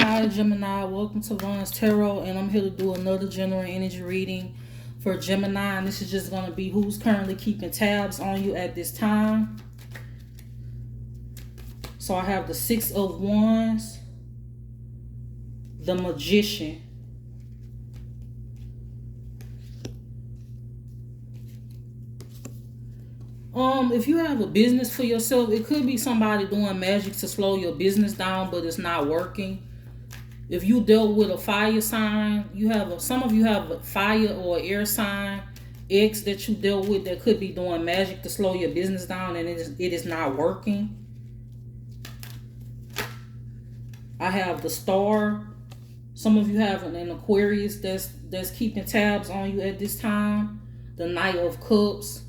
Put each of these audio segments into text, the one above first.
Hi Gemini, welcome to Ron's Tarot, and I'm here to do another general energy reading for Gemini, and this is just going to be who's currently keeping tabs on you at this time. So I have the Six of Wands, the Magician, if you have a business for yourself, it could be somebody doing magic to slow your business down, but it's not working. If you dealt with a fire sign, some of you have a fire or air sign X that you dealt with that could be doing magic to slow your business down, and it is not working. I have the Star. Some of you have an Aquarius that's keeping tabs on you at this time. The Knight of Cups.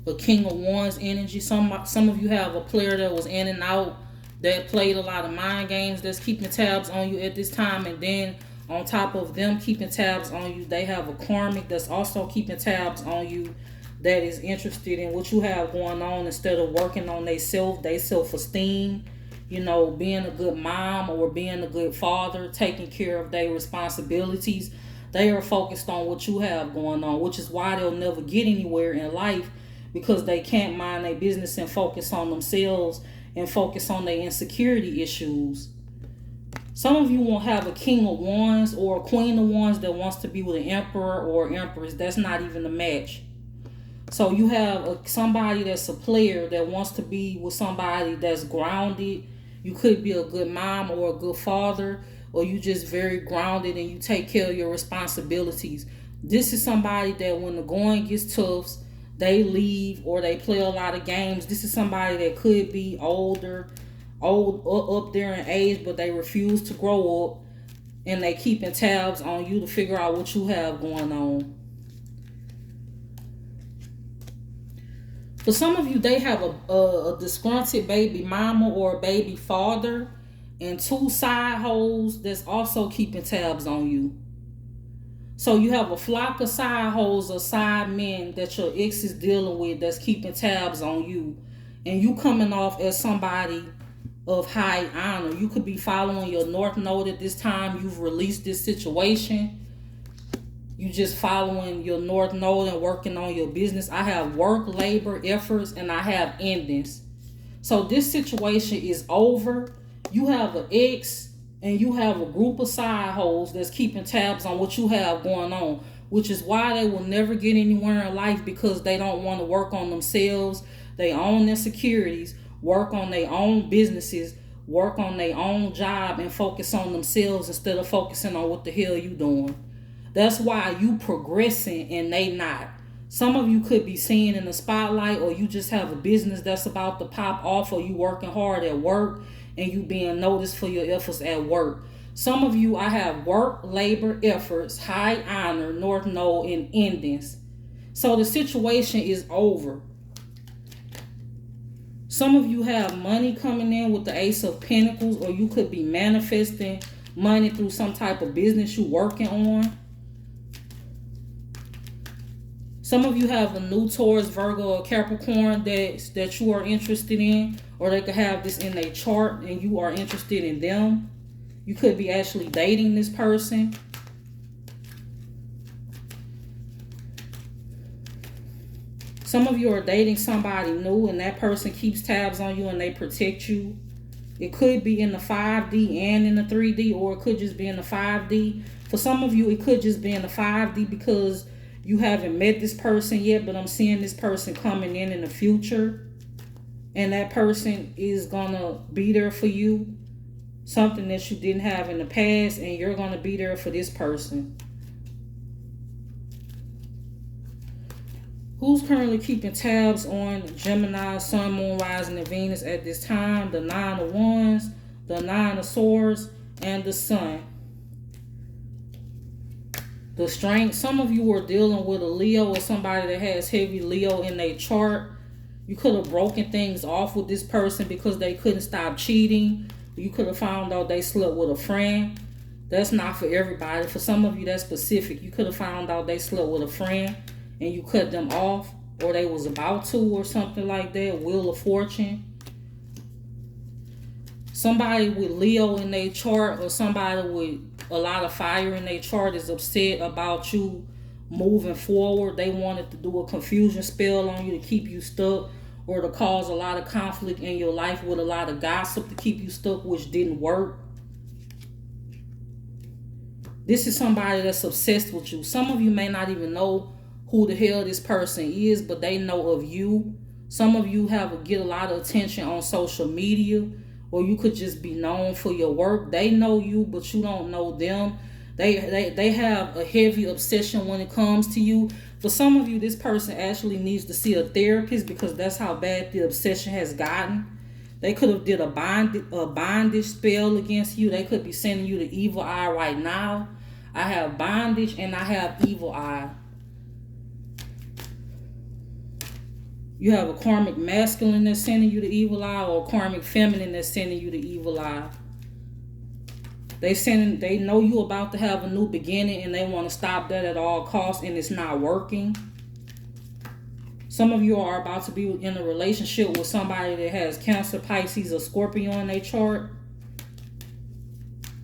The King of Wands energy. Some of you have a player that was in and out, that played a lot of mind games, that's keeping tabs on you at this time. And then on top of them keeping tabs on you, they have a karmic that's also keeping tabs on you, that is interested in what you have going on instead of working on their self-esteem, being a good mom or being a good father, taking care of their responsibilities. They are focused on what you have going on, which is why they'll never get anywhere in life, because they can't mind their business and focus on themselves and focus on their insecurity issues. Some of you won't have a King of Wands or a Queen of Wands that wants to be with an Emperor or Empress. That's not even a match. So you have somebody that's a player that wants to be with somebody that's grounded. You could be a good mom or a good father, or you just very grounded and you take care of your responsibilities. This is somebody that when the going gets tough, they leave or they play a lot of games. This is somebody that could be old up there in age, but they refuse to grow up, and they keeping tabs on you to figure out what you have going on. For some of you, they have a disgruntled baby mama or a baby father and two side hoes that's also keeping tabs on you. So you have a flock of side hoes or side men that your ex is dealing with that's keeping tabs on you. And you coming off as somebody of high honor. You could be following your North Node at this time. You've released this situation. You just following your North Node and working on your business. I have work, labor, efforts, and I have endings. So this situation is over. You have an ex and you have a group of side hoes that's keeping tabs on what you have going on, which is why they will never get anywhere in life, because they don't want to work on themselves, their own insecurities, work on their own businesses, work on their own job, and focus on themselves instead of focusing on what the hell you doing. That's why you progressing and they not. Some of you could be seen in the spotlight, or you just have a business that's about to pop off, or you working hard at work and you being noticed for your efforts at work. Some of you, I have work, labor, efforts, high honor, North Node, and endings. So the situation is over. Some of you have money coming in with the Ace of Pentacles, or you could be manifesting money through some type of business you're working on. Some of you have a new Taurus, Virgo, or Capricorn that you are interested in, or they could have this in their chart and you are interested in them. You could be actually dating this person. Some of you are dating somebody new and that person keeps tabs on you and they protect you. It could be in the 5D and in the 3D, or it could just be in the 5D. For some of you, it could just be in the 5D because you haven't met this person yet, but I'm seeing this person coming in the future. And that person is going to be there for you. Something that you didn't have in the past, and you're going to be there for this person. Who's currently keeping tabs on Gemini, Sun, Moon, Rising, and Venus at this time? The Nine of Wands, the Nine of Swords, and the Sun. The Strength. Some of you are dealing with a Leo or somebody that has heavy Leo in their chart. You could have broken things off with this person because they couldn't stop cheating. You could have found out they slept with a friend. That's not for everybody. For some of you, that's specific. You could have found out they slept with a friend and you cut them off, or they was about to, or something like that. Wheel of Fortune. Somebody with Leo in their chart or somebody with a lot of fire in their chart is upset about you moving forward. They wanted to do a confusion spell on you to keep you stuck, or to cause a lot of conflict in your life with a lot of gossip to keep you stuck, which didn't work. This is somebody that's obsessed with you. Some of you may not even know who the hell this person is, but they know of you. Some of you get a lot of attention on social media, or you could just be known for your work. They know you, but you don't know them. They have a heavy obsession when it comes to you. For some of you, this person actually needs to see a therapist because that's how bad the obsession has gotten. They could have did a bondage spell against you. They could be sending you the evil eye right now. I have bondage and I have evil eye. You have a karmic masculine that's sending you the evil eye, or a karmic feminine that's sending you the evil eye. They know you about to have a new beginning and they want to stop that at all costs, and it's not working. Some of you are about to be in a relationship with somebody that has Cancer, Pisces, or Scorpio in their chart.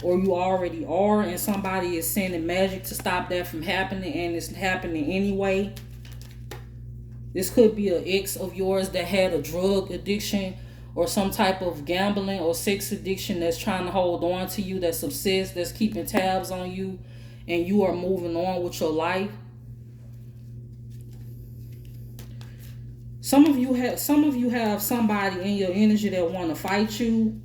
Or you already are, and somebody is sending magic to stop that from happening, and it's happening anyway. This could be an ex of yours that had a drug addiction or some type of gambling or sex addiction that's trying to hold on to you, that's obsessed, that's keeping tabs on you, and you are moving on with your life. Some of you have somebody in your energy that want to fight you.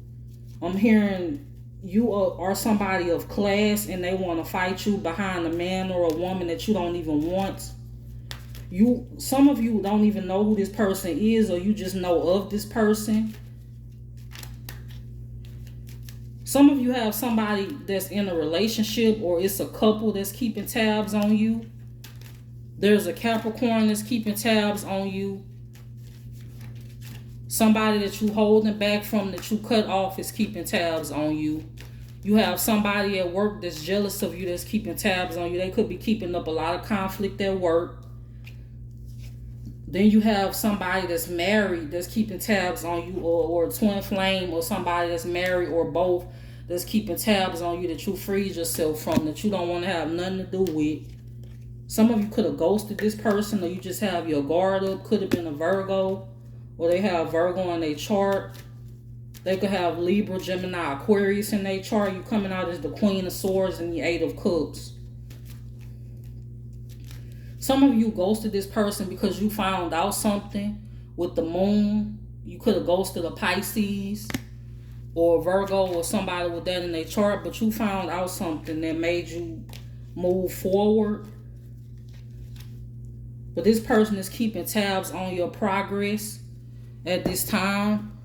I'm hearing you are somebody of class and they want to fight you behind a man or a woman that you don't even want. Some of you don't even know who this person is, or you just know of this person. Some of you have somebody that's in a relationship, or it's a couple that's keeping tabs on you. There's a Capricorn that's keeping tabs on you. Somebody that you holding back from, that you cut off, is keeping tabs on you. You have somebody at work that's jealous of you, that's keeping tabs on you. They could be keeping up a lot of conflict at work. Then you have somebody that's married that's keeping tabs on you, or a twin flame, or somebody that's married, or both, that's keeping tabs on you, that you freed yourself from, that you don't want to have nothing to do with. Some of you could have ghosted this person, or you just have your guard up. Could have been a Virgo, or they have Virgo in their chart. They could have Libra, Gemini, Aquarius in their chart. You coming out as the Queen of Swords and the Eight of Cups. Some of you ghosted this person because you found out something with the moon. You could have ghosted a Pisces or a Virgo or somebody with that in their chart, but you found out something that made you move forward. But this person is keeping tabs on your progress at this time.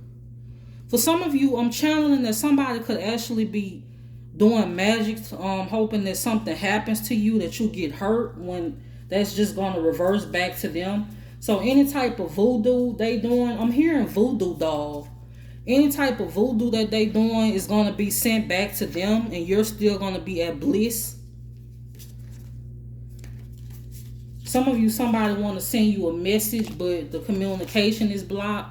For some of you, I'm channeling that somebody could actually be doing magic, hoping that something happens to you, that you get hurt, when that's just going to reverse back to them. So any type of voodoo they doing, I'm hearing voodoo doll. Any type of voodoo that they doing is going to be sent back to them, and you're still going to be at bliss. Some of you, somebody want to send you a message, but the communication is blocked.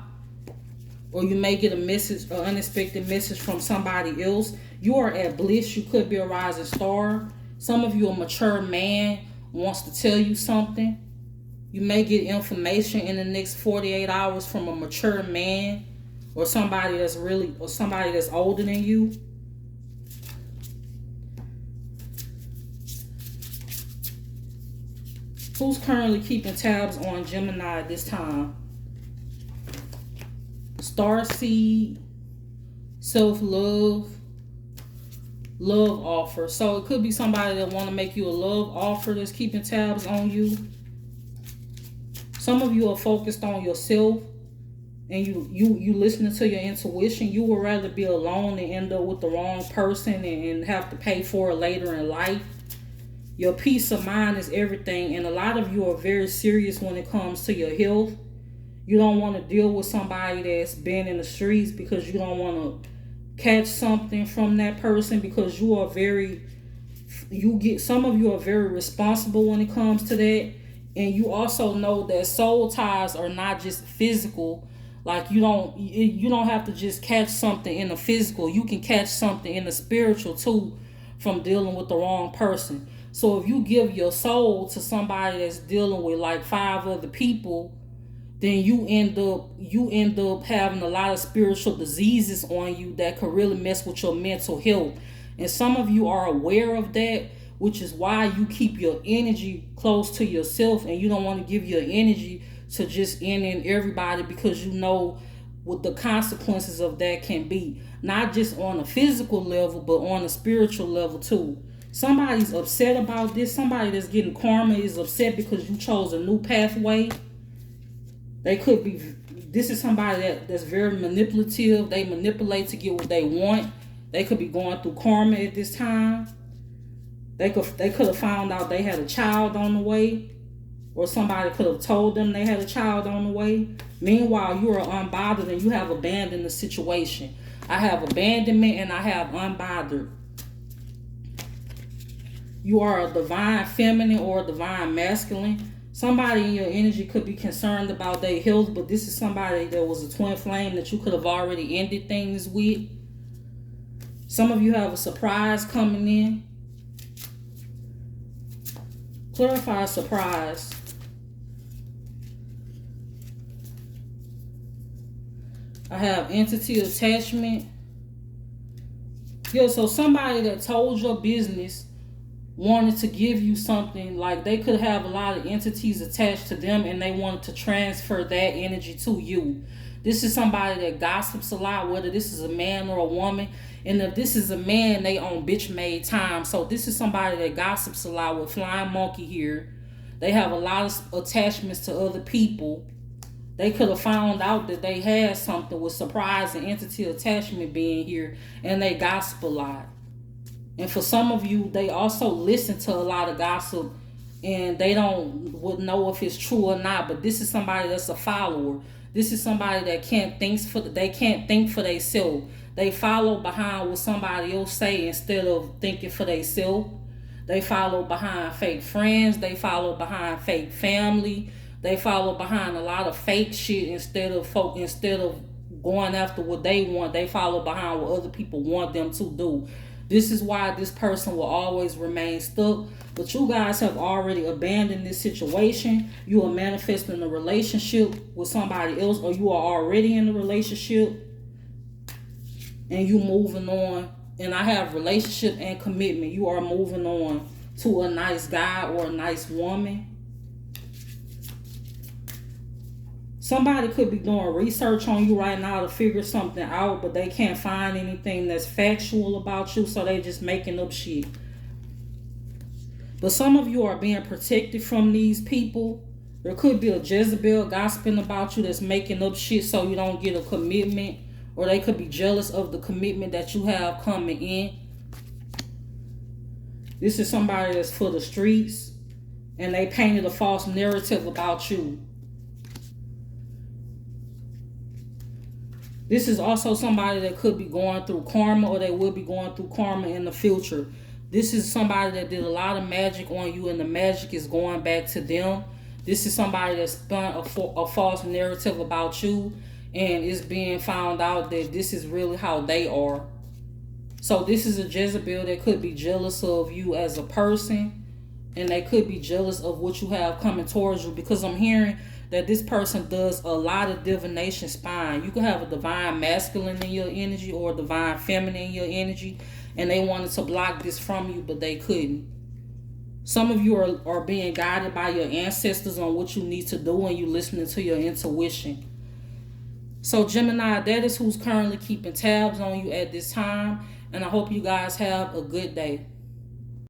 Or you may get a message, an unexpected message from somebody else. You are at bliss. You could be a rising star. Some of you, a mature man wants to tell you something. You may get information in the next 48 hours from a mature man, or somebody that's older than you. Who's currently keeping tabs on Gemini at this time? Starseed, self-love, love offer. So it could be somebody that want to make you a love offer that's keeping tabs on you. Some of you are focused on yourself, and you listening to your intuition. You would rather be alone and end up with the wrong person and have to pay for it later in life. Your peace of mind is everything, and a lot of you are very serious when it comes to your health. You don't want to deal with somebody that's been in the streets, because you don't want to catch something from that person, because some of you are very responsible when it comes to that. And you also know that soul ties are not just physical. Like you don't have to just catch something in the physical. You can catch something in the spiritual too from dealing with the wrong person. So if you give your soul to somebody that's dealing with like five other people, then you end up having a lot of spiritual diseases on you that could really mess with your mental health. And some of you are aware of that, which is why you keep your energy close to yourself and you don't want to give your energy to just in everybody, because you know what the consequences of that can be, not just on a physical level but on a spiritual level too. Somebody's upset about this. Somebody that's getting karma is upset because you chose a new pathway. They could be, this is somebody that's very manipulative. They manipulate to get what they want. They could be going through karma at this time. They could have found out they had a child on the way, or somebody could have told them they had a child on the way. Meanwhile, you are unbothered and you have abandoned the situation. I have abandonment and I have unbothered. You are a divine feminine or a divine masculine. Somebody in your energy could be concerned about their health, but this is somebody that was a twin flame that you could have already ended things with. Some of you have a surprise coming in. Clarify surprise. I have entity attachment. Yeah, so somebody that told your business wanted to give you something, like they could have a lot of entities attached to them and they wanted to transfer that energy to you. This is somebody that gossips a lot, whether this is a man or a woman. And if this is a man, they on bitch made time. So this is somebody that gossips a lot with flying monkey here. They have a lot of attachments to other people. They could have found out that they had something with surprise and entity attachment being here, and they gossip a lot. And for some of you, they also listen to a lot of gossip and they would know if it's true or not. But this is somebody that's a follower. This is somebody that can't think for themselves. They follow behind what somebody else say instead of thinking for themselves. They follow behind fake friends. They follow behind fake family. They follow behind a lot of fake shit instead of going after what they want. They follow behind what other people want them to do. This is why this person will always remain stuck. But you guys have already abandoned this situation. You are manifesting a relationship with somebody else, or you are already in a relationship and you moving on. And I have relationship and commitment. You are moving on to a nice guy or a nice woman. Somebody could be doing research on you right now to figure something out, but they can't find anything that's factual about you, so they just making up shit. But some of you are being protected from these people. There could be a Jezebel gossiping about you that's making up shit so you don't get a commitment, or they could be jealous of the commitment that you have coming in. This is somebody that's for the streets, and they painted a false narrative about you. This is also somebody that could be going through karma, or they will be going through karma in the future. This is somebody that did a lot of magic on you, and the magic is going back to them. This is somebody that spun a false narrative about you, and it's being found out that this is really how they are. So this is a Jezebel that could be jealous of you as a person, and they could be jealous of what you have coming towards you, because I'm hearing that this person does a lot of divination spying. You could have a divine masculine in your energy or a divine feminine in your energy, and they wanted to block this from you, but they couldn't. Some of you are being guided by your ancestors on what you need to do, and you listening to your intuition. So Gemini, that is who's currently keeping tabs on you at this time, and I hope you guys have a good day.